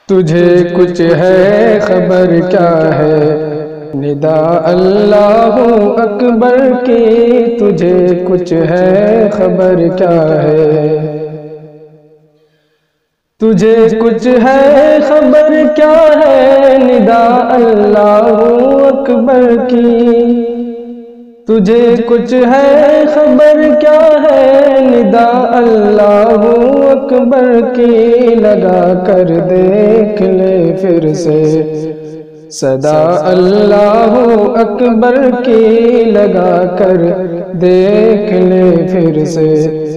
तुझे कुछ है खबर क्या है निदा अल्लाहु अकबर की, तुझे कुछ है खबर क्या है। तुझे कुछ है खबर क्या है निदा अल्लाहु अकबर की, तुझे कुछ है खबर क्या है निदा अल्लाहु अकबर की। लगा कर देख ले फिर से सदा अल्लाहु अकबर की, लगा कर देख ले फिर से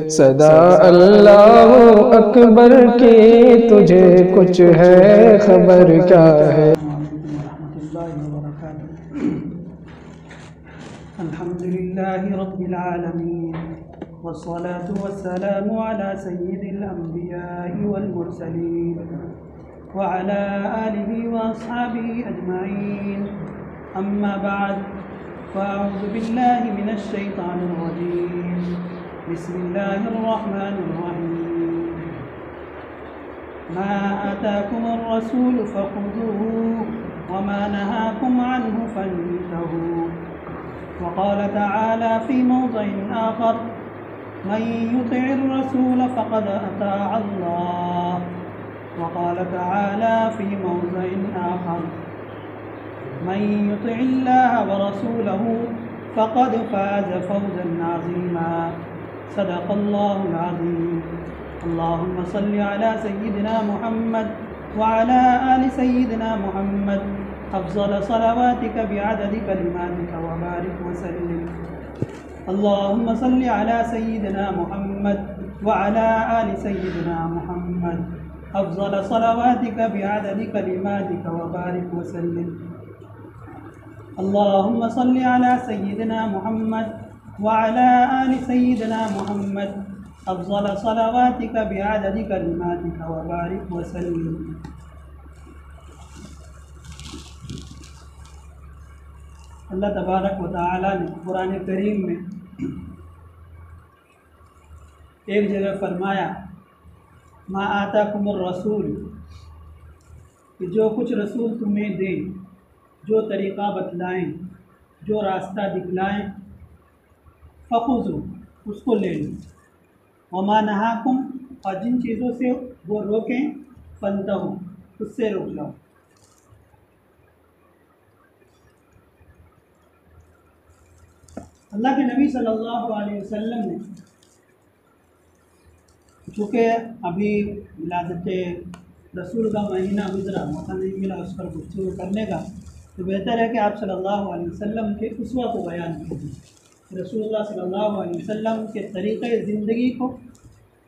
सदा अल्लाहु अकबर की। तुझे कुछ है खबर क्या है। अल्हम्दुलिल्लाहि रब्बिल आलमीन वस्सलातु वस्सलामु अला सय्यिदिल अंबिया'i वल मुरसलीन व अला आलिहि व अस्हाबिहि अजमाइन। अम्मा बाद फ़अऊज़ु बिल्लाहि मिनश शैतानिर रजीम। बिस्मिल्लाहिर रहमानिर रहीम। मा आताकुमुर रसूलु फ़ख़ुज़ूहु व मा नहाकुम अन्हु फ़ंतहू। वक़ाल तआला फ़ी मौज़िइन आख़र मन युतिइर रसूल फ़क़द अताअ अल्लाह। वक़ाल तआला फ़ी मौज़िइन आख़र मन युतिइल्लाह व रसूलहु फ़क़द फ़ाज़ फ़ौज़न अज़ीमा। सदक़ल्लाहुल अज़ीम। अल्लाहुम्मा सल्लि अला सय्यिदिना मुहम्मद व अला आलि सय्यिदिना मुहम्मद अफ़ज़ल सलवातिक बिअददि कलिमातिक व बारिक व सल्लिम। अल्लाहुम्मा सल्लि अला सय्यिदिना मुहम्मद व अला आलि सय्यिदिना मुहम्मद अफ़ज़ल सलवातिक बिअददि कलिमातिक व बारिक व सल्लिम। अल्लाहुम्मा सल्लि अला सय्यिदिना मुहम्मद व अला आलि सय्यिदिना मुहम्मद अफ़ज़ल सलवातिक बिअददि कलिमातिक व बारिक व सल्लिम। अल्लाह तबारक व तआला ने कुरान करीम में एक जगह फरमाया मा आताकुमुर रसूल, कि जो कुछ रसूल तुम्हें दें, जो तरीक़ा बतलाएं, जो रास्ता दिखलाएं, फ़ख़ुज़ू, उसको ले लो। व मा नहाकुम, और जिन चीज़ों से वो रोकें, फ़ंतहू, उससे रोक जाओ। अल्लाह के नबी सल्लल्लाहु अलैहि वसल्लम ने, चूँकि अभी विलादत रसूल का महीना गुजरा, मौका नहीं मिला उस पर गुफ्तगू करने का, तो बेहतर है कि आप सल्लल्लाहु अलैहि वसल्लम के उस्वा को बयान कीजिए। रसूलुल्लाह सल्लल्लाहु अलैहि वसल्लम के तरीक़े ज़िंदगी को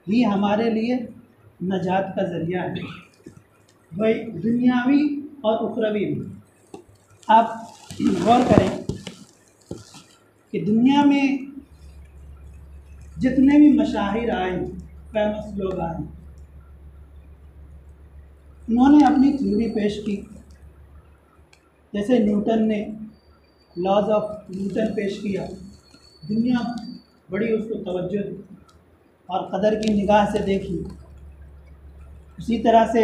ही हमारे लिए नजात का ज़रिया है, वही दुनियावी और उखरवी में। आप गौर करें कि दुनिया में जितने भी मशाहिर आए, फेमस लोग आए, उन्होंने अपनी थ्योरी पेश की। जैसे न्यूटन ने लॉज ऑफ न्यूटन पेश किया, दुनिया बड़ी उसको तवज्जो दी और कदर की निगाह से देखी। उसी तरह से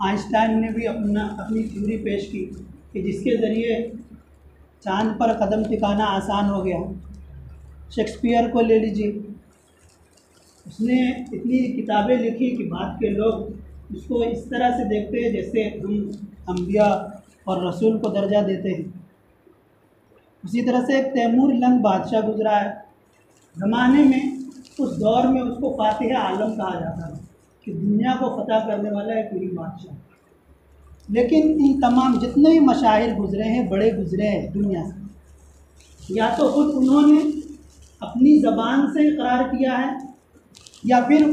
आइंस्टाइन ने भी अपनी थ्योरी पेश की कि जिसके ज़रिए चाँद पर कदम टिकाना आसान हो गया। शेक्सपियर को ले लीजिए, उसने इतनी किताबें लिखी कि बाद के लोग उसको इस तरह से देखते हैं जैसे हम अंबिया और रसूल को दर्जा देते हैं। उसी तरह से एक तैमूर लंग बादशाह गुजरा है, ज़माने में उस दौर में उसको फातिह आलम कहा जाता है कि दुनिया को फतह करने वाला एक वही बादशाह। लेकिन इन तमाम जितने भी मशाहिर गुजरे हैं, बड़े गुजरे हैं दुनिया से, या तो खुद उन्होंने अपनी ज़बान से इकरार किया है, या फिर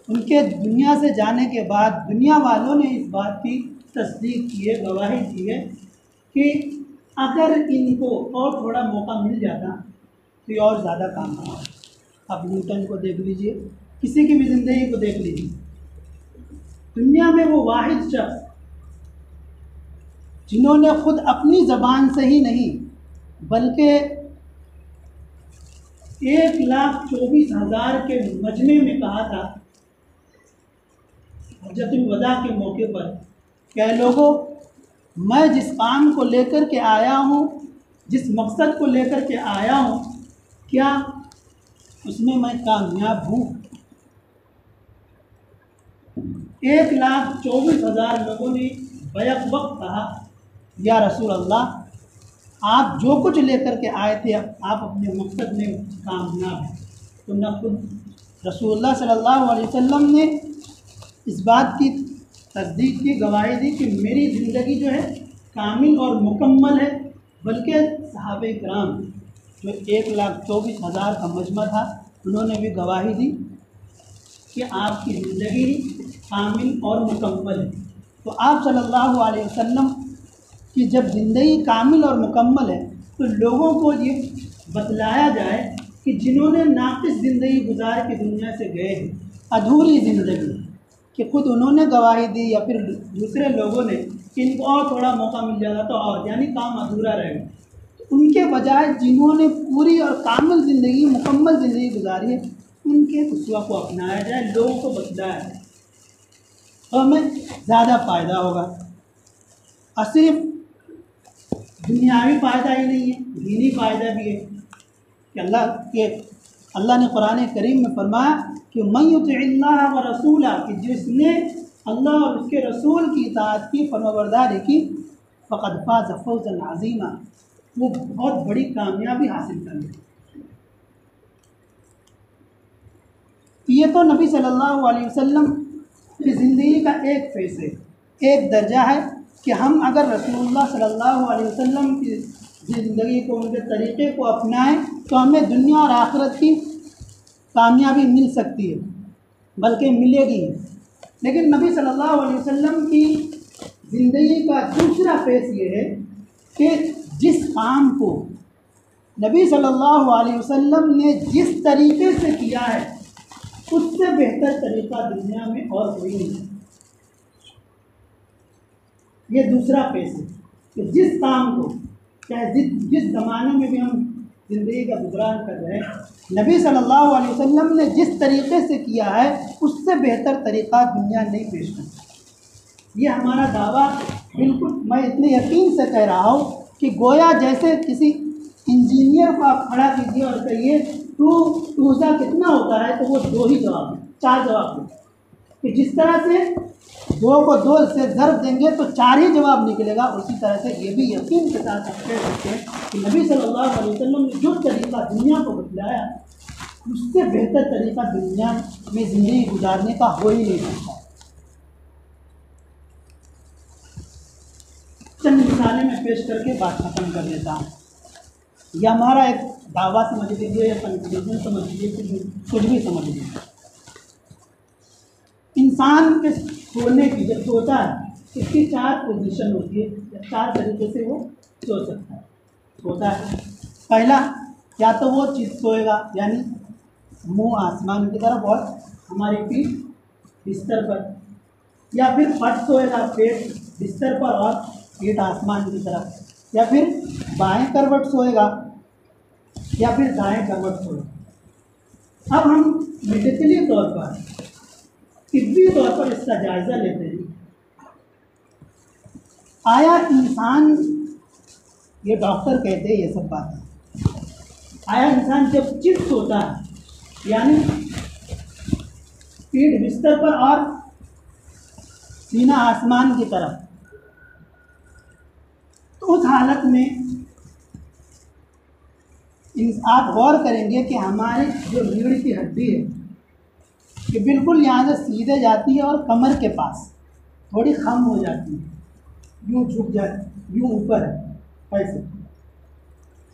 उनके दुनिया से जाने के बाद दुनिया वालों ने इस बात की तस्दीक की है, गवाही दी है कि अगर इनको और थोड़ा मौका मिल जाता तो ये और ज़्यादा काम होगा। आप न्यूटन को देख लीजिए, किसी की भी ज़िंदगी को देख लीजिए, दुनिया में वो वाहिद शख्स जिन्होंने खुद अपनी ज़बान से ही नहीं बल्कि 1,24,000 के मजमे में कहा था हज्जतुल वदा के मौके पर, क्या लोगों, मैं जिस काम को लेकर के आया हूँ, जिस मकसद को लेकर के आया हूँ, क्या उसमें मैं कामयाब हूँ? 1,24,000 लोगों ने बैक वक्त कहा, या रसूल अल्लाह, आप जो कुछ लेकर के आए थे आप अपने मकसद में कामयाब हैं। तो न खुद रसूलुल्लाह सल्लल्लाहु अलैहि वसल्लम ने इस बात की तस्दीक की, गवाही दी कि मेरी ज़िंदगी जो है कामिल और मुकम्मल है, बल्कि सहाबे किराम जो 1,24,000 का मजमा था, उन्होंने भी गवाही दी कि आपकी ज़िंदगी कामिल और मुकम्मल है। तो आप सल्लल्लाहु अलैहि वसल्लम कि जब ज़िंदगी कामिल और मुकम्मल है तो लोगों को ये बतलाया जाए कि जिन्होंने नाक़िस ज़िंदगी गुजार के दुनिया से गए हैं, अधूरी ज़िंदगी, कि खुद उन्होंने गवाही दी या फिर दूसरे लोगों ने कि इनको और थोड़ा मौका मिल जाएगा तो और, यानी काम अधूरा रहेगा, तो उनके बजाय जिन्होंने पूरी और कामिल ज़िंदगी, मुकम्मल ज़िंदगी गुजारी है, उनके उस्वा को अपनाया जाए, लोगों को बतलाया जाए, तो हमें ज़्यादा फ़ायदा होगा। और सिर्फ दुनियावी फ़ायदा ही नहीं है, दीनी फ़ायदा भी है कि अल्लाह ने कुरान करीम में फरमाया कि मन युतिइल्लाह व रसूला, कि जिसने अल्लाह और उसके रसूल की इताअत की, फरमाबरदारी की, फ़क़द फ़ाज़ फ़ौज़न अज़ीमा, वो बहुत बड़ी कामयाबी हासिल कर ली। ये तो नबी सल्लल्लाहु अलैहि वसल्लम की ज़िंदगी का एक फ़ेज़ है, एक दर्जा है कि हम अगर रसूलुल्लाह सल्लल्लाहु अलैहि वसल्लम की ज़िंदगी को, उनके तरीक़े को अपनाएं तो हमें दुनिया और आखिरत की कामयाबी मिल सकती है, बल्कि मिलेगी। लेकिन नबी सल्लल्लाहु अलैहि वसल्लम की ज़िंदगी का दूसरा फेस ये है कि जिस काम को नबी सल्लल्लाहु अलैहि वसल्लम ने जिस तरीक़े से किया है, उससे बेहतर तरीक़ा दुनिया में और कोई नहीं है। ये दूसरा फेस है कि जिस काम को, चाहे जिस ज़माने में भी हम ज़िंदगी का गुजरान कर रहे हैं, नबी सल्लल्लाहु अलैहि वसल्लम ने जिस तरीक़े से किया है, उससे बेहतर तरीक़ा दुनिया नहीं पेश करती। ये हमारा दावा बिल्कुल, मैं इतने यकीन से कह रहा हूँ कि गोया जैसे किसी इंजीनियर को आप खड़ा कीजिए और कहिए टू सा कितना होता है, तो वो 2 ही जवाब, 4 जवाब दें, कि जिस तरह से 2 को 2 से ज़र्ब देंगे तो 4 ही जवाब निकलेगा। उसी तरह से ये भी यकीन के साथ आप कह सकते हैं कि नबी सल्लल्लाहु अलैहि वसल्लम ने जो तरीक़ा दुनिया को बतलाया, उससे बेहतर तरीक़ा दुनिया में ज़िंदगी गुजारने का हो ही नहीं सकता। चंद मिसालें मैं पेश करके बात ख़त्म कर देता हूँ। यह हमारा एक दावा समझ लीजिए या कंक्लूजन समझ लीजिए, कुछ भी समझ लीजिए। इंसान के सोने की, जब सोता है, इसकी 4 पोजीशन होती है, 4 तरीके से वो सो सकता है, सोता है। पहला, या तो वो चित सोएगा, यानी मुंह आसमान की तरफ और हमारी पीठ बिस्तर पर, या फिर पट सोएगा, पेट बिस्तर पर और पीठ आसमान की तरफ, या फिर बाएं करवट सोएगा, या फिर दाएं करवट सोएगा। अब हम मेडिकली तौर पर, तिब्बी तौर पर इसका जायज़ा लेते हैं। आया इंसान, ये डॉक्टर कहते हैं ये सब बातें, आया इंसान जब चित सोता है, यानी पीठ बिस्तर पर और सीना आसमान की तरफ, तो उस हालत में आप गौर करेंगे कि हमारी जो रीढ़ की हड्डी है कि बिल्कुल यहाँ से सीधे जाती है और कमर के पास थोड़ी खम हो जाती है, यूँ झुक जाती, यूँ ऊपर है ऐसे।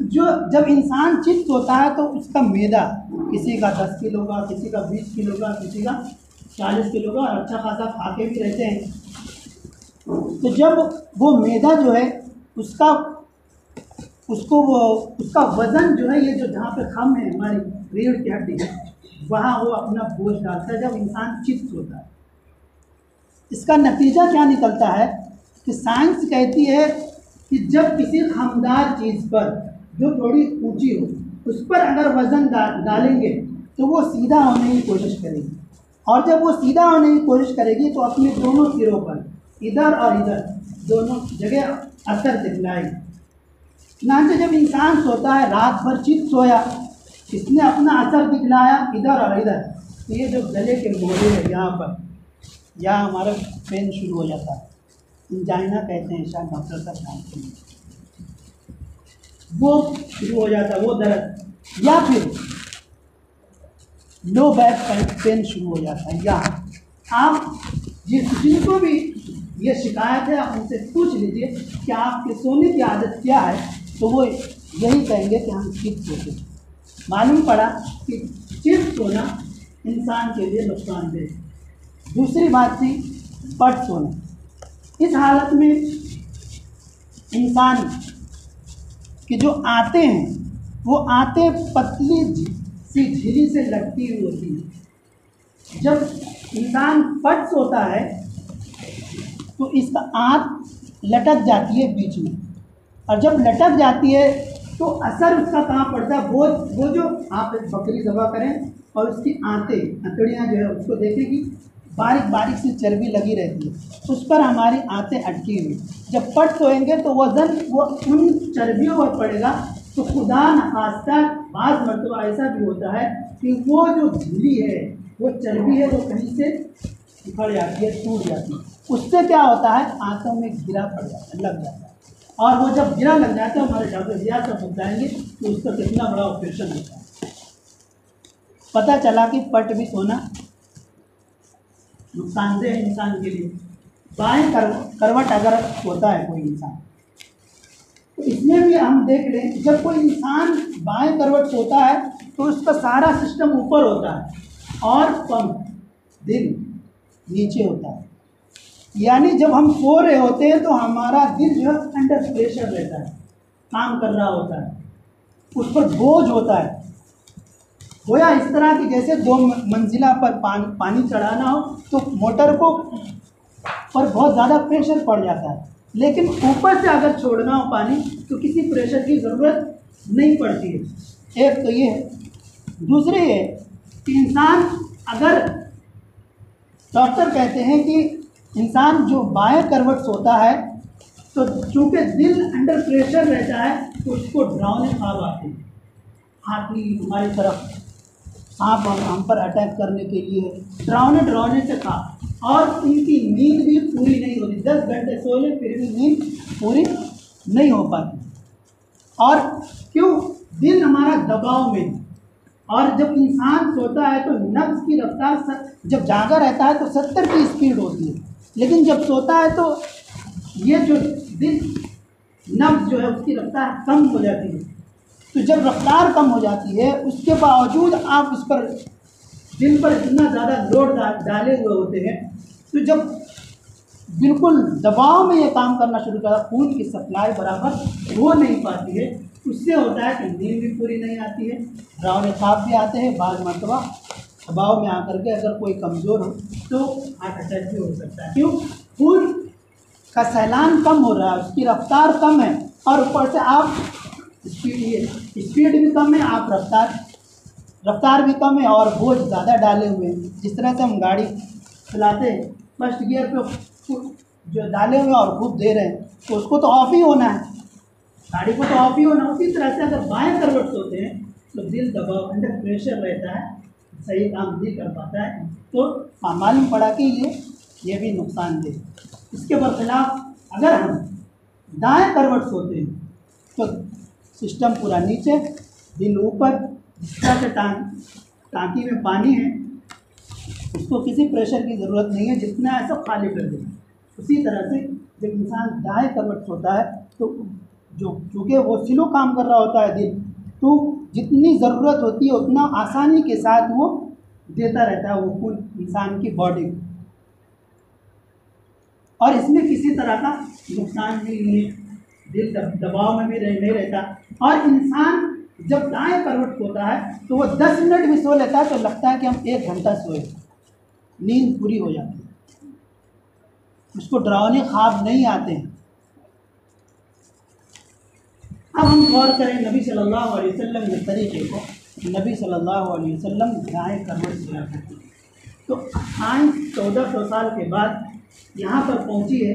जो जब इंसान चित होता है तो उसका मैदा, किसी का 10 किलो का, किसी का 20 किलो का, किसी का 40 किलो का, और अच्छा खासा खाके भी रहते हैं। तो जब वो मैदा जो है उसका वज़न जो है, ये जो जहाँ पे खम है हमारी रीढ़ की हड्डी, वहाँ वो अपना बोझ डालता है जब इंसान चित्त होता है। इसका नतीजा क्या निकलता है कि साइंस कहती है कि जब किसी खमदार चीज़ पर जो थोड़ी ऊंची हो, उस पर अगर वज़न डालेंगे तो वो सीधा होने की कोशिश करेगी, और जब वो सीधा होने की कोशिश करेगी तो अपने दोनों सिरों पर, इधर और इधर, दोनों जगह असर दिखलाएगी। चुनांचे जब इंसान सोता है, रात भर चित सोया, इसने अपना असर दिखलाया इधर और इधर, तो ये जो गले के मोड़े है यहाँ पर, यहाँ हमारा पेन शुरू हो जाता है, इंजाइना कहते हैं, शायद डॉक्टर साहब जानते हैं, वो शुरू हो जाता है वो दर्द। या फिर लो बैक पेन शुरू हो जाता है। यहाँ आप जिनको भी ये शिकायत है आप उनसे पूछ लीजिए कि आपके सोने की आदत क्या है, तो वो यही कहेंगे कि हम चित सोते। मालूम पड़ा कि चित सोना इंसान के लिए नुकसानदेह। दूसरी बात थी पट सोना। इस हालत में इंसान के जो आते हैं वो आते पतली सी झिरी से लटकी हुई होती है। जब इंसान पट सोता है तो इसका आंत लटक जाती है बीच में, और जब लटक जाती है तो असर उसका कहाँ पड़ता है, वो जो आप एक बकरी ज़बह करें और उसकी अंतड़ियाँ जो है उसको देखेगी, बारीक बारीक सी चर्बी लगी रहती है, उस पर हमारी आंतें अटकी हुई। जब पट सोएंगे तो वज़न वो उन चर्बियों पर पड़ेगा, तो खुदा नखास्ता बाज़ मरतबा ऐसा भी होता है कि वो जो झिल्ली है, वो चर्बी है, वो कहीं से उखड़ जाती है, टूट जाती है। उससे क्या होता है, आंतों में गिरा पड़ जाता है, लग जाता है, और वो जब गिरा लग जाता है हमारे डॉक्टर रियाज सब बताएंगे तो उसका कितना बड़ा ऑपरेशन होता है। पता चला कि पट भी सोना नुकसानदेह है इंसान के लिए। बाएं करवट अगर सोता है कोई इंसान, तो इसमें भी हम देख लें, जब कोई इंसान बाएं करवट सोता है तो उसका सारा सिस्टम ऊपर होता है और पंप दिल नीचे होता है। यानी जब हम सो रहे होते हैं तो हमारा दिल जो है अंडर प्रेशर रहता है, काम कर रहा होता है, उस पर बोझ होता है। गोया इस तरह की जैसे 2 मंजिला पर पानी चढ़ाना हो तो मोटर को पर बहुत ज़्यादा प्रेशर पड़ जाता है, लेकिन ऊपर से अगर छोड़ना हो पानी तो किसी प्रेशर की ज़रूरत नहीं पड़ती है। एक तो ये है। दूसरी है कि इंसान अगर, डॉक्टर कहते हैं कि इंसान जो बाएं करवट सोता है तो चूँकि दिल अंडर प्रेशर रहता है तो उसको डरावने ख्वाब आते हैं, हाथी हमारी तरफ, सांप हम पर अटैक करने के लिए डरावने से ख्वाब, और इनकी नींद भी पूरी नहीं होती। 10 घंटे सो ले फिर भी नींद पूरी नहीं हो पाती। और क्यों, दिल हमारा दबाव में, और जब इंसान सोता है तो नब्ज़ की रफ्तार, जब जागा रहता है तो 70 की स्पीड होती है, लेकिन जब सोता है तो ये जो दिल नब्ज़ जो है उसकी रफ्तार कम हो जाती है। तो जब रफ्तार कम हो जाती है उसके बावजूद आप उस पर, दिल पर इतना ज़्यादा लोड डाले हुए होते हैं, तो जब बिल्कुल दबाव में ये काम करना शुरू करा, खून की सप्लाई बराबर हो नहीं पाती है, उससे होता है कि नींद भी पूरी नहीं आती है, डरावने ख्वाब भी आते हैं, बाज़ मरतबा दबाव में आकर के अगर कोई कमज़ोर हो तो हार्ट अटैक भी हो सकता है। क्यों, खून का सैलान कम हो रहा है, उसकी रफ्तार कम है, और ऊपर से आप स्पीड भी कम है, आप रफ्तार भी कम है, और बोझ ज़्यादा डाले हुए हैं। जिस तरह से हम गाड़ी चलाते हैं, फर्स्ट गियर पे जो डाले हुए हैं और खूब दे रहे हैं, तो उसको तो ऑफ ही होना है, गाड़ी को तो ऑफ ही होना। उसी तरह से अगर बाएं करवट सोते हैं तो दिल दबाव, अंडर प्रेशर रहता है, सही काम नहीं कर पाता है, तो मालूम पड़ा कि ये भी नुकसानदेह। इसके बरखिलाफ अगर हम दाएं करवट सोते हैं तो सिस्टम पूरा नीचे, दिल ऊपर, जिस तरह से टांकी में पानी है उसको किसी प्रेशर की ज़रूरत नहीं है, जितना है सब खाली कर देना। उसी तरह से जब इंसान दाएं करवट सोता है तो चूँकि वो स्लो काम कर रहा होता है दिल, तो जितनी ज़रूरत होती है उतना आसानी के साथ वो देता रहता है वो खून इंसान की बॉडी को, और इसमें किसी तरह का नुकसान नहीं है, दिल दबाव में भी नहीं रहता। और इंसान जब दाएं करवट सोता है तो वो 10 मिनट भी सो लेता है तो लगता है कि हम 1 घंटा सोए, नींद पूरी हो जाती है, उसको डरावने ख्वाब नहीं आते हैं। अब हम गौर करें नबी सल्लल्लाहु अलैहि वसल्लम के तरीके को। नबी सल्लल्लाहु अलैहि वसल्लम दाएं करवट सोया करते थे, तो साइंस 1400 साल के बाद यहाँ पर पहुँची है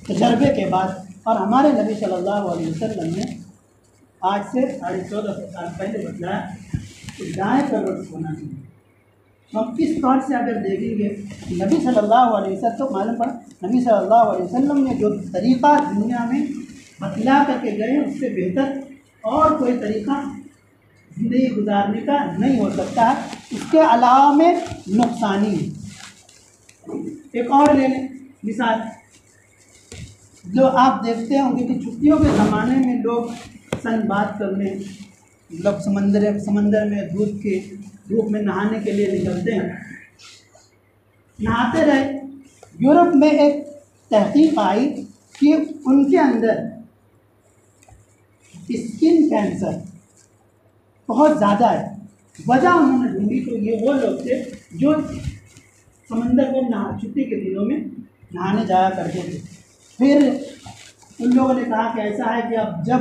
तजर्बे के बाद, और हमारे नबी सल्लल्लाहु अलैहि वसल्लम ने आज से 1450 साल पहले बतलाया कि दाएँ तरफ सोना चाहिए। हम इस तौर से अगर देखेंगे नबी सल्लल्लाहु अलैहि वसल्लम, तो मालूम पड़ा नबी सल्लल्लाहु अलैहि वसल्लम ने जो तरीक़ा दुनिया में बतला करके गए उससे बेहतर और कोई तरीक़ा ज़िंदगी गुजारने का नहीं हो सकता है। इसके अलावा में नुकसानी है। एक और ले लें मिसाल, जो आप देखते होंगे कि छुट्टियों के ज़माने में लोग सनबात करने, लोग समंदर में धूप में नहाने के लिए निकलते हैं, नहाते रहे। यूरोप में एक तहकीक आई कि उनके अंदर स्किन कैंसर बहुत ज़्यादा है। वजह उन्होंने ढूंढी तो ये वो लोग थे जो समंदर में छुट्टी के दिनों में नहाने जाया करते थे। फिर उन लोगों ने कहा कि ऐसा है कि अब जब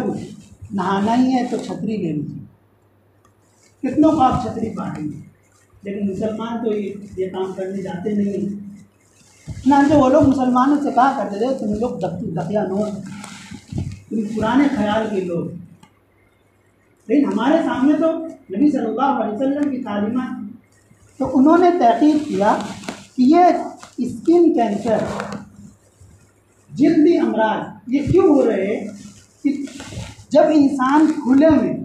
नहाना ही है तो छतरी ले लीजिए। कितनों को आप छतरी बांटेंगे, लेकिन मुसलमान तो ये काम करने जाते नहीं हैं ना। जो वो लोग मुसलमानों से कहा करते थे तुम लोग दकियानूस, तुम पुराने ख्याल के लोग। लेकिन हमारे सामने तो नबी सल्लल्लाहु अलैहि वसल्लम की तालीमात, तो उन्होंने तहकीक किया कि ये स्किन कैंसर, जिल्दी अमराज ये क्यों हो रहे हैं कि जब इंसान खुले में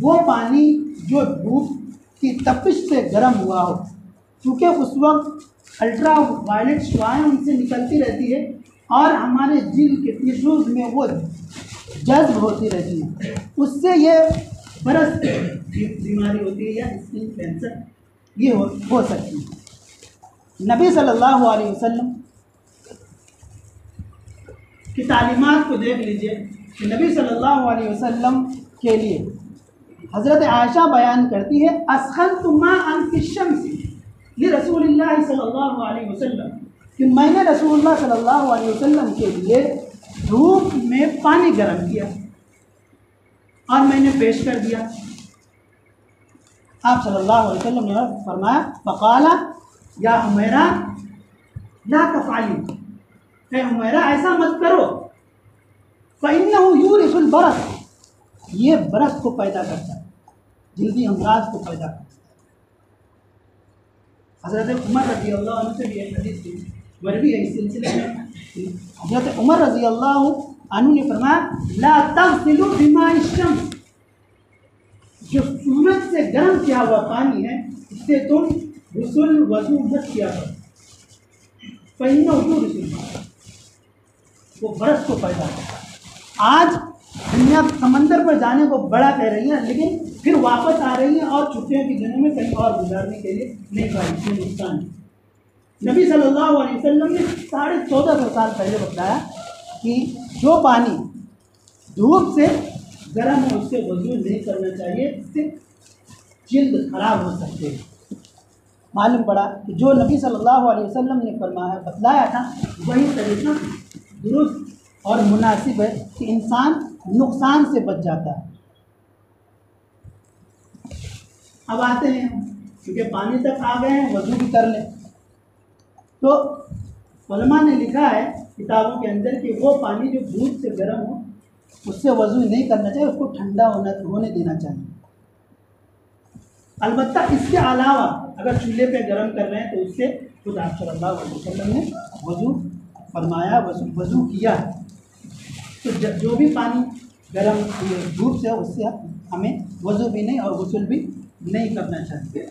वो पानी जो धूप की तपिश से गर्म हुआ हो, क्योंकि उस वक्त अल्ट्रा वायलेट शुआएँ उनसे निकलती रहती है और हमारे जिल्द के टिश्यूज़ में वो जज्ब होती रहती है, उससे ये बरस बीमारी होती है या स्किन कैंसर ये हो सकती है। नबी सल्लल्लाहु अलैहि वसल्लम की तालीमात को देख लीजिए कि नबी सल्लल्लाहु अलैहि वसल्लम के लिए हज़रत आयशा बयान करती है, अस्खलतु माअन फी शम्सी लिरसूलिल्लाह सल्लल्लाहु अलैहि वसल्लम, कि मैंने रसूलुल्लाह सल्लल्लाहु अलैहि वसल्लम के लिए धूप में पानी गर्म किया और मैंने पेश कर दिया। आप सल्लल्लाहु अलैहि वसल्लम ने फरमाया, फ़क़ाला या हुमैरा ला तफ़अली, है हुमैरा ऐसा मत करो, फ़इन्नहु यूरिसुल बरस, ये बरस को पैदा करता है, जल्दी अमराज को पैदा करता है। हज़रत उमर रज़ी अल्लाह अन्हु से भी एक हदीस मरवी है इस सिलसिले में। हज़रत उमर रज़ी अल्लाह अन्हु ने फरमाया, ला तग़सिलू बिमाइ शम्स, जो सूरज से गर्म किया हुआ पानी है इससे तुम गुस्ल वज़ू मत किया करो, फ़इन्नहु यूरिसुल बरस, वो बरस को पैदा करता है। आज दुनिया समंदर पर जाने को बड़ा कह रही है, लेकिन फिर वापस आ रही है और छुट्टियों के दिनों में कहीं और गुजारने के लिए नहीं पाई नुकसान। नबी सल्लल्लाहु अलैहि वसल्लम ने 1450 साल पहले बताया कि जो पानी धूप से गर्म हो उससे वज़ू नहीं करना चाहिए, इससे जिल्द खराब हो सकते हैं। मालूम पड़ा कि जो नबी सल्लल्लाहु अलैहि वसल्लम ने फरमाया बतलाया था वही तरीका दुरुस्त और मुनासिब है कि इंसान नुकसान से बच जाता है। अब आते हैं, क्योंकि पानी तक आ गए हैं, वज़ू भी कर लें। तो उलमा ने लिखा है किताबों के अंदर कि वो पानी जो दूध से गर्म हो उससे वज़ू नहीं करना चाहिए, उसको ठंडा होने देना चाहिए। अलबत्ता इसके अलावा अगर चूल्हे पे गर्म कर रहे हैं तो उससे खुद आप सल्लल्लाहु अलैहि वसल्लम ने वज़ू फरमाया, वज़ू किया। तो जो भी पानी गर्म धूप से उससे हमें वज़ू भी नहीं और गुस्ल भी नहीं करना चाहिए।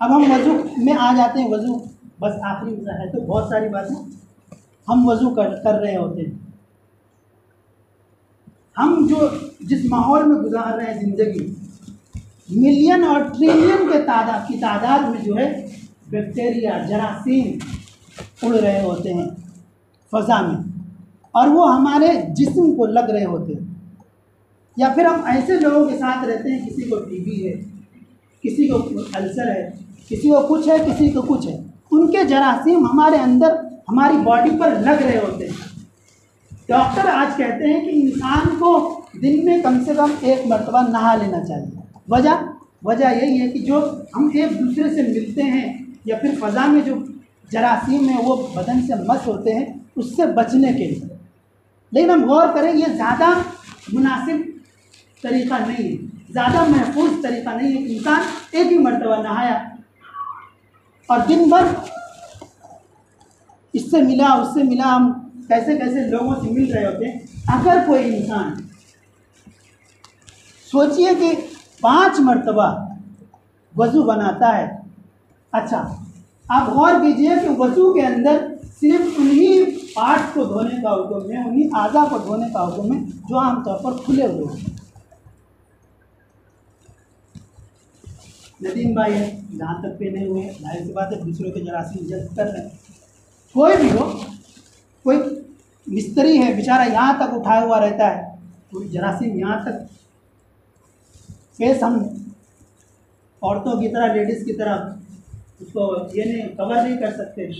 अब हम वज़ू में आ जाते हैं। वज़ू बस आखिरी है, तो बहुत सारी बातें हम वज़ू कर रहे होते हैं। हम जो जिस माहौल में गुजार रहे हैं ज़िंदगी, मिलियन और ट्रिलियन के तादाद में जो है बैक्टीरिया, जरासीम उड़ रहे होते हैं फ़ज़ा में, और वो हमारे जिस्म को लग रहे होते हैं। या फिर हम ऐसे लोगों के साथ रहते हैं, किसी को टीबी है, किसी को अल्सर है, किसी को कुछ है, किसी को कुछ है, उनके जरासीम हमारे अंदर हमारी बॉडी पर लग रहे होते हैं। डॉक्टर आज कहते हैं कि इंसान को दिन में कम से कम 1 मरतबा नहा लेना चाहिए। वजह वजह यही है कि जो हम एक दूसरे से मिलते हैं या फिर फ़ज़ा में जो जरासीम है वो बदन से मस होते हैं, उससे बचने के लिए। लेकिन हम गौर करें, ये ज़्यादा मुनासिब तरीक़ा नहीं है, ज़्यादा महफूज तरीक़ा नहीं है। इंसान एक ही मरतबा नहाया और दिन भर इससे मिला उससे मिला, हम कैसे कैसे लोगों से मिल रहे होते हैं। अगर कोई इंसान सोचिए कि 5 मरतबा वज़ू बनाता है, अच्छा आप गौर कीजिए कि वज़ू के अंदर सिर्फ उन्हीं पार्ट को धोने का हुक्म है, उन्हीं आज़ा को धोने का हुक्म है जो आमतौर पर खुले हुए हैं। नदीम भाई है, जहाँ तक पे नहीं हुए, जाहिर सी बात है दूसरों के जरासीम जल्द कर रहे हैं। कोई भी हो, कोई मिस्त्री है बेचारा यहाँ तक उठाया हुआ रहता है, कोई जरासीम यहाँ तक, फेस हम औरतों की तरह, लेडीज़ की तरह उसको ये नहीं कवर नहीं कर सकते।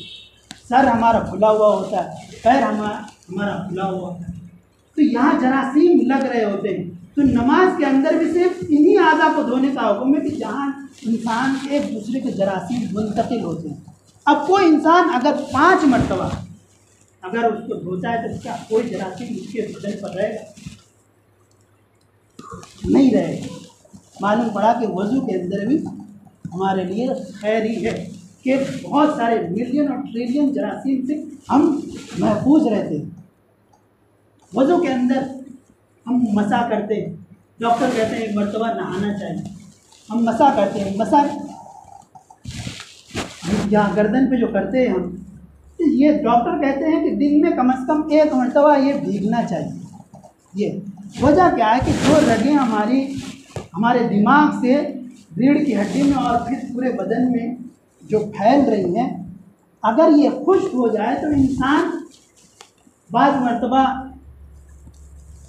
सर हमारा खुला हुआ होता है, पैर हमारा खुला हुआ होता है, तो यहाँ जरासीम लग रहे होते हैं। तो नमाज के अंदर भी सिर्फ इन्हीं आज़ा को धोने का हुक्म है कि जहाँ इंसान एक दूसरे के जरासीम मुंतकिल होते हैं। अब कोई इंसान अगर 5 मरतबा अगर उसको धोता है तो क्या कोई जरासीम उसके बदन पर रहेगा? नहीं रहेगा। मालूम पड़ा कि वज़ू के अंदर भी हमारे लिए खैर ही है कि बहुत सारे मिलियन और ट्रिलियन जरासीम से हम महफूज रहते हैं। वज़ू के अंदर हम मसा करते हैं, डॉक्टर कहते हैं एक मरतबा नहाना चाहिए, हम मसा करते हैं। मसा यहाँ गर्दन पे जो करते हैं हम, ये डॉक्टर कहते हैं कि दिन में कम से कम 1 मरतबा ये भीगना चाहिए। ये वजह क्या है कि जो रगें हमारे दिमाग से रीढ़ की हड्डी में और फिर पूरे बदन में जो फैल रही हैं, अगर ये खुश्क हो जाए तो इंसान बाद मरतबा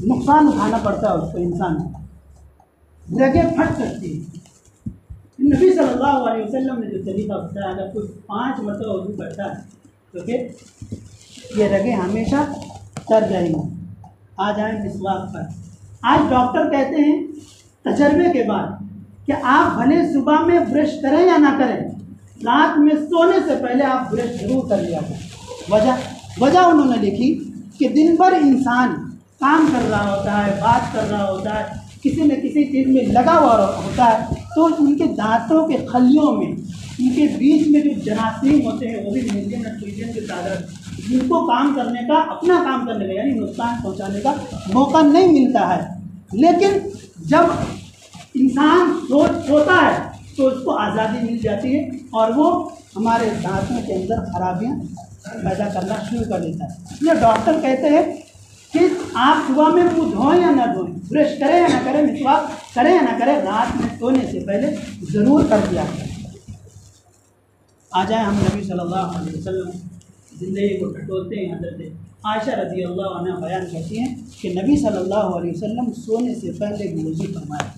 नुकसान उठाना पड़ता है उसको। इंसान रगें फट सकती है। नबी सल्लल्लाहु अलैहि वसल्लम ने जो तरीक़ा बताया, अगर कोई 5 मरतबा वज़ू करता है तो फिर ये रगें हमेशा तर जाएंगी। आ जाए मिसवाक पर। आज डॉक्टर कहते हैं तजर्बे के बाद कि आप भले सुबह में ब्रश करें या ना करें, रात में सोने से पहले आप ब्रश जरूर कर लिया करें। वजह उन्होंने लिखी कि दिन भर इंसान काम कर रहा होता है, बात कर रहा होता है, किसी न किसी चीज़ में लगा हुआ होता है, तो उनके दांतों के खलियों में, उनके बीच में जो जरासीम होते हैं वो भी मिलियन और ट्रिलियन की तादाद, जिनको काम करने का, अपना काम करने का यानी नुकसान पहुंचाने का मौका नहीं मिलता है। लेकिन जब इंसान सोता है तो उसको आज़ादी मिल जाती है और वो हमारे दांतों के अंदर खराबियाँ पैदा करना शुरू कर देता है। इसलिए डॉक्टर कहते हैं कि आप सुबह में मुँह धोएं या ना धोएं, ब्रश करें या ना करें, मिसवाक करें या ना करें, रात में सोने से पहले ज़रूर कर दिया करें। आ जाए हम नबी सल्लल्लाहु अलैहि वसल्लम ज़िंदगी को टटोलते हैं। हज़रत आयशा रज़ी अल्लाह अन्हा बयान करती हैं कि नबी सल्लल्लाहु अलैहि वसल्लम सोने से पहले भी वज़ू फरमाया,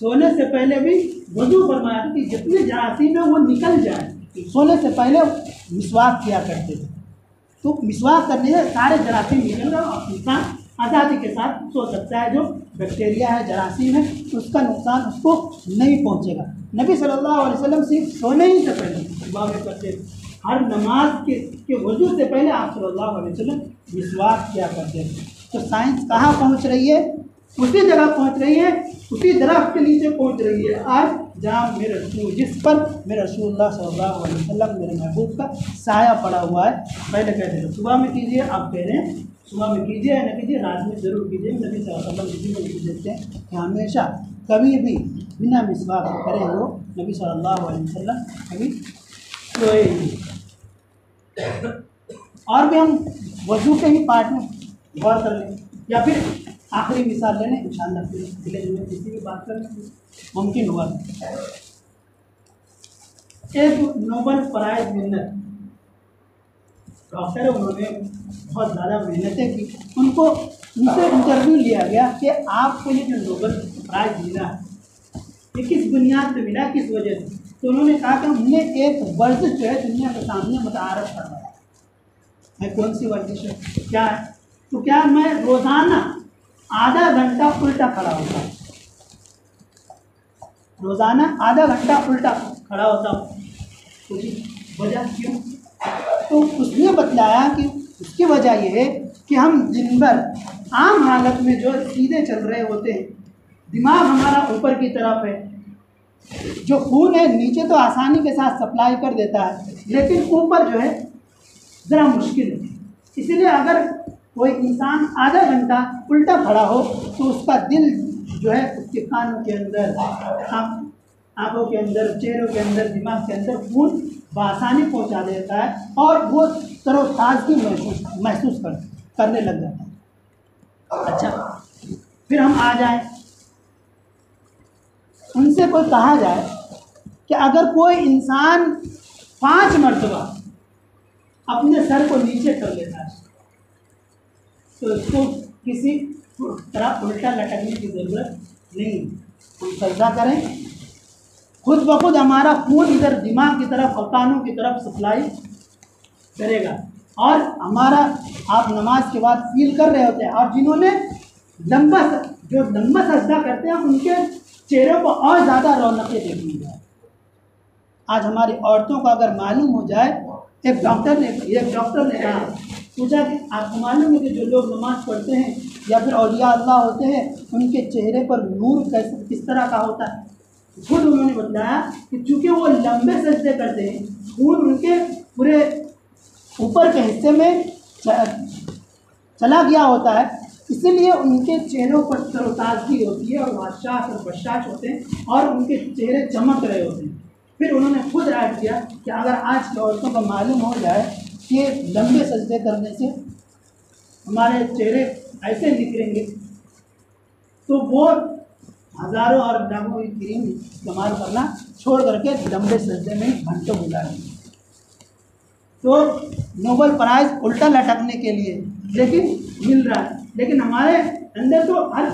सोने से पहले भी वज़ू फरमाया कि जितने जरासीम है वो निकल जाए, सोने से पहले मिसवाक किया करते थे। तो मिसवाक करने से सारे जरासीम निकल रहे और इंसान आज़ादी के साथ सो सकता है। जो बैक्टीरिया है, जरासीम है, उसका नुकसान उसको नहीं पहुंचेगा। नबी सल्लल्लाहु अलैहि वसल्लम सिर्फ सोने ही से पहले सुबह में करते थे, हर नमाज के वज़ू से पहले आप सल्लल्लाहु अलैहि वसल्लम मिसवाक किया करते थे। तो साइंस कहाँ पहुँच रही है? उसी जगह पहुँच रही है, उसी दरख्त के नीचे पहुँच रही है आज, जहाँ जिस पर मेरे रसूलुल्लाह सल्लल्लाहु अलैहि वसल्लम, मेरे महबूब का साया पड़ा हुआ है। पहले कहते थे सुबह में कीजिए, आप कह रहे हैं सुबह में कीजिए या न कीजिए, रात में ज़रूर कीजिए। नबी सल्लल्लाहु अलैहि वसल्लम इसी में देते हैं कि हमेशा कभी भी बिना मिसवाक करे वो नबी सल्लल्लाहु अलैहि वसल्लम कभी सोए नहीं। और भी हम वज़ू के ही पार्ट में गौर कर लें या फिर आखिरी मिसाल लेने, इंशाअल्लाह फिर अगले दिन में किसी भी बात करने मुमकिन हुआ। एक नोबेल प्राइज़ विनर डॉक्टर है, उन्होंने बहुत ज़्यादा मेहनतें की, उनसे इंटरव्यू लिया गया कि आपको ये जो नोबेल प्राइज़ मिला ये किस बुनियाद पे मिला, किस वजह से? तो उन्होंने कहा कि हमने एक वर्जिश जो है दुनिया के सामने मुतारफ़ करवाया है। कौन सी वर्जिश है, क्या है? तो क्या मैं रोज़ाना आधा घंटा उल्टा खड़ा होता है, रोज़ाना आधा घंटा उल्टा खड़ा होता हूँ। तो जी वजह क्यों? तो उसने बतलाया कि उसकी वजह ये है कि हम दिन भर आम हालत में जो सीधे चल रहे होते हैं, दिमाग हमारा ऊपर की तरफ है, जो खून है नीचे तो आसानी के साथ सप्लाई कर देता है, लेकिन ऊपर जो है ज़रा मुश्किल है। इसलिए अगर कोई इंसान आधा घंटा उल्टा खड़ा हो तो उसका दिल जो है उसके कानों के अंदर, आँखों के अंदर, चेहरों के अंदर, दिमाग के अंदर खून बआसानी पहुंचा देता है और वो तरोताज़गी महसूस करने लग जाता है। अच्छा, फिर हम आ जाए, उनसे कोई कहा जाए कि अगर कोई इंसान 5 मरतबा अपने सर को नीचे कर लेता है तो इसको किसी तरह उल्टा लटकने की ज़रूरत नहीं। हम सजदा करें, खुद ब खुद हमारा खून इधर दिमाग की तरफ और कानों की तरफ सप्लाई करेगा और हमारा, आप नमाज के बाद फील कर रहे होते हैं। और जिन्होंने लंबा सजदा करते हैं उनके चेहरों पर और ज़्यादा रौनकें देखी जाए। आज हमारी औरतों का अगर मालूम हो जाए, एक डॉक्टर ने कहा, पूछा कि आपको मालूम है कि जो लोग नमाज पढ़ते हैं या फिर औलिया अल्लाह होते हैं उनके चेहरे पर नूर किस तरह का होता है? खुद उन्होंने बताया कि चूँकि वो लंबे सजदे करते हैं, खून उनके पूरे ऊपर के हिस्से में चला गया होता है, इसीलिए उनके चेहरों पर तरोताज़गी होती है और वाशाश और बशाश होते हैं और उनके चेहरे चमक रहे होते हैं। फिर उन्होंने खुद ऐड किया कि अगर आज की औरतों को मालूम हो जाए कि लंबे सजदे करने से हमारे चेहरे ऐसे निखरेंगे तो वो हज़ारों और लाखों की क्रीम इस्तेमाल करना छोड़ करके लंबे सजदे में घंटों गुजारेंगे। तो नोबेल प्राइज़ उल्टा लटकने के लिए लेकिन मिल रहा है, लेकिन हमारे अंदर तो हर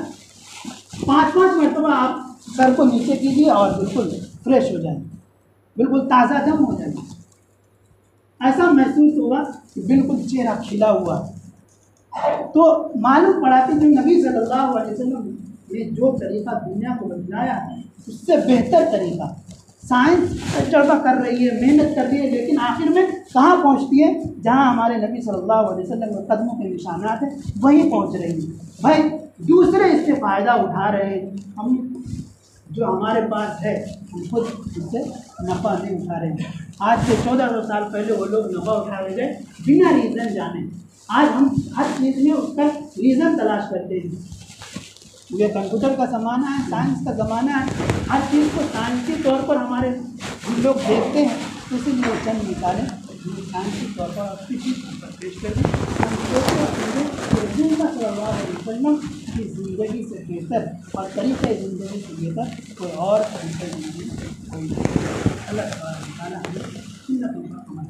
5-5 मरतबा आप सर को नीचे कीजिए और बिल्कुल फ्रेश हो जाएंगे, बिल्कुल ताज़ा दम हो जाएंगे। ऐसा महसूस होगा कि बिल्कुल चेहरा खिला हुआ। तो मालूम पड़ा कि जो नबी सल्लल्लाहु अलैहि वसल्लम ने जो तरीक़ा दुनिया को बतलाया है उससे बेहतर तरीक़ा साइंस तजुर्बा कर रही है, मेहनत कर रही है, लेकिन आखिर में कहाँ पहुँचती है? जहाँ हमारे नबी सल्लल्लाहु अलैहि वसल्लम के कदमों के निशानात हैं वहीं पहुँच रही है। भाई दूसरे इससे फ़ायदा उठा रहे हैं, हम जो हमारे पास है हम खुद उससे नफ़ा नहीं उठा रहे हैं। आज से 1400 साल पहले वो लोग नफ़ा उठा रहे गए बिना रीज़न जाने। आज हम हर चीज़ में उसका रीज़न तलाश करते हैं। ये कंप्यूटर का ज़माना है, साइंस का ज़माना है, हर चीज़ को साइंसी तौर पर हम लोग देखते हैं, इसीलिए वो चंद निकालें साइंसी तौर पर अच्छी चीज़ पर पेश कर दें। की ज़िंदगी से बेहतर और तरीक़े ज़िंदगी से बेहतर कोई और तरीक़े ज़िंदगी कोई अलग निकाला हमें